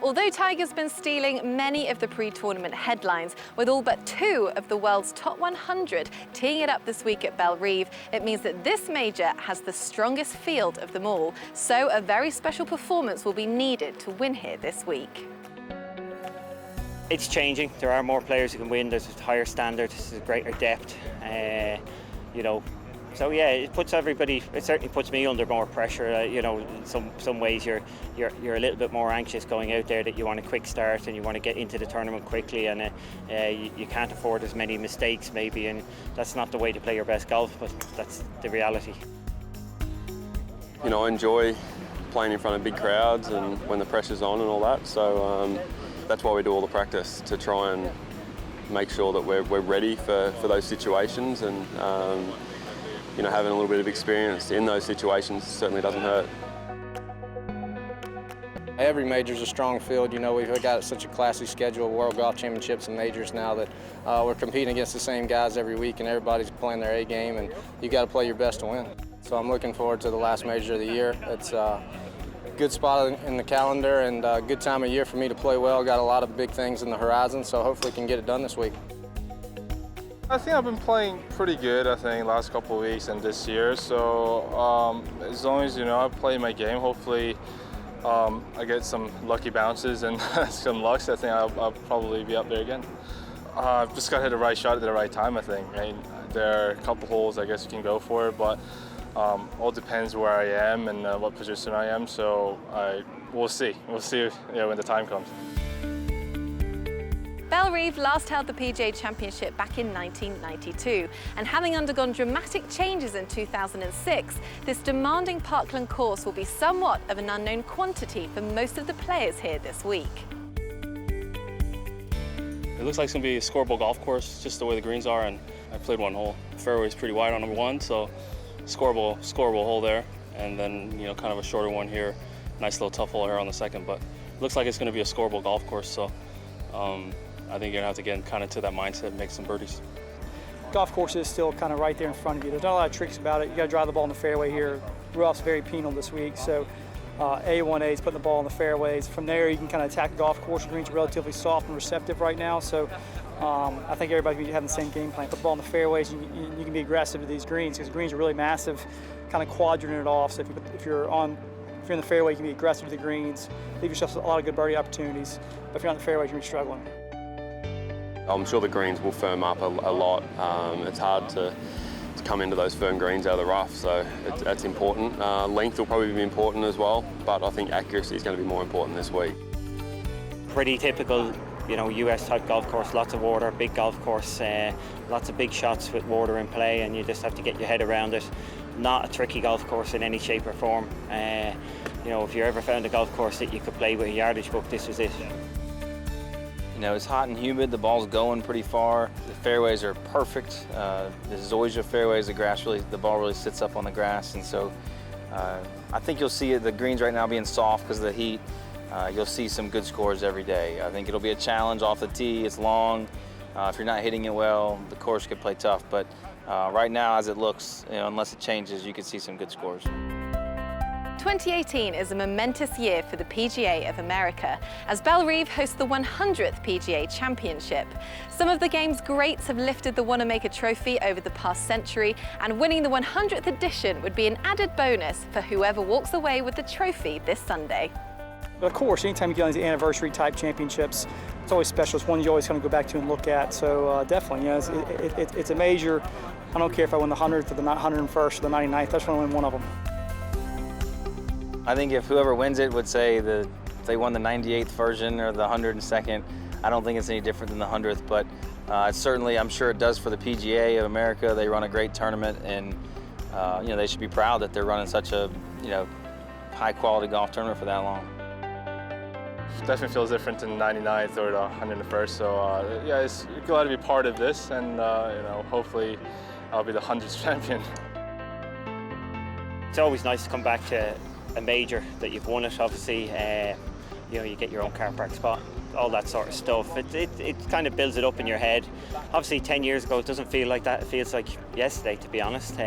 Although Tiger's been stealing many of the pre-tournament headlines, with all but 2 of the world's top 100 teeing it up this week at Bellerive, it means that this major has the strongest field of them all. So a very special performance will be needed to win here this week. It's changing. There are more players who can win. There's a higher standard, there's a greater depth. So yeah, it puts everybody. It certainly puts me under more pressure. Some ways you're a little bit more anxious going out there, that you want a quick start and you want to get into the tournament quickly, and you can't afford as many mistakes maybe, and that's not the way to play your best golf. But that's the reality. I enjoy playing in front of big crowds and when the pressure's on and all that. So that's why we do all the practice, to try and make sure that we're ready for those situations, and having a little bit of experience in those situations certainly doesn't hurt. Every major's a strong field. We've got such a classy schedule, World Golf Championships and majors now, that we're competing against the same guys every week, and everybody's playing their A game, and you got to play your best to win. So I'm looking forward to the last major of the year. It's a good spot in the calendar and a good time of year for me to play well. Got a lot of big things in the horizon, so hopefully can get it done this week. I think I've been playing pretty good, last couple of weeks and this year. So as long as, I play my game, hopefully I get some lucky bounces and some lucks. I think I'll probably be up there again. I've just got to hit the right shot at the right time, I think. There are a couple holes I guess you can go for, but all depends where I am and what position I am. So we'll see. We'll see when the time comes. Bellerive last held the PGA Championship back in 1992, and having undergone dramatic changes in 2006, this demanding parkland course will be somewhat of an unknown quantity for most of the players here this week. It looks like it's going to be a scoreable golf course, just the way the greens are, and I played one hole. The fairway is pretty wide on number 1, so scoreable hole there, and then kind of a shorter one here. Nice little tough hole here on the second, but it looks like it's going to be a scoreable golf course, so I think you're going to have to get kind of to that mindset and make some birdies. Golf course is still kind of right there in front of you. There's not a lot of tricks about it. You got to drive the ball in the fairway here. Rough's very penal this week, so A1A is putting the ball in the fairways. From there, you can kind of attack the golf course. The greens are relatively soft and receptive right now, so I think everybody's going to be having the same game plan. Put the ball in the fairways, and you can be aggressive to these greens, because the greens are really massive, kind of quadrant it off. So if you're in the fairway, you can be aggressive to the greens, leave yourself a lot of good birdie opportunities. But if you're on the fairway, you're going to be struggling. I'm sure the greens will firm up a lot. It's hard to come into those firm greens out of the rough, so that's important. Length will probably be important as well, but I think accuracy is going to be more important this week. Pretty typical, US type golf course, lots of water, big golf course, lots of big shots with water in play, and you just have to get your head around it. Not a tricky golf course in any shape or form. If you ever found a golf course that you could play with a yardage book, this was it. It's hot and humid, the ball's going pretty far. The fairways are perfect. This is always your fairways. The ball really sits up on the grass, and so I think you'll see the greens right now being soft because of the heat. You'll see some good scores every day. I think it'll be a challenge off the tee. It's long. If you're not hitting it well, the course could play tough, but right now, as it looks, unless it changes, you could see some good scores. 2018 is a momentous year for the PGA of America, as Bellerive hosts the 100th PGA Championship. Some of the game's greats have lifted the Wanamaker Trophy over the past century, and winning the 100th edition would be an added bonus for whoever walks away with the trophy this Sunday. But of course, anytime you get on these anniversary type championships, it's always special. It's one you always kind of go back to and look at. So definitely, it's a major. I don't care if I win the 100th or the 101st or the 99th. I just want to win one of them. I think if whoever wins it would say if they won the 98th version or the 102nd, I don't think it's any different than the 100th, but certainly I'm sure it does for the PGA of America. They run a great tournament, and they should be proud that they're running such a high quality golf tournament for that long. Definitely feels different than the 99th or the 101st, so yeah, it's glad to be part of this, and hopefully I'll be the 100th champion. It's always nice to come back to a major that you've won it, obviously. You get your own car park spot, all that sort of stuff. It kind of builds it up in your head. Obviously 10 years ago it doesn't feel like that, it feels like yesterday, to be honest.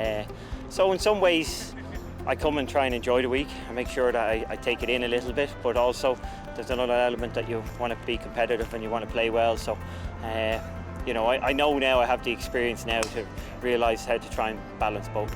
So in some ways I come and try and enjoy the week and make sure that I take it in a little bit, but also there's another element that you want to be competitive and you want to play well. So, you know, I know now, I have the experience now to realise how to try and balance both.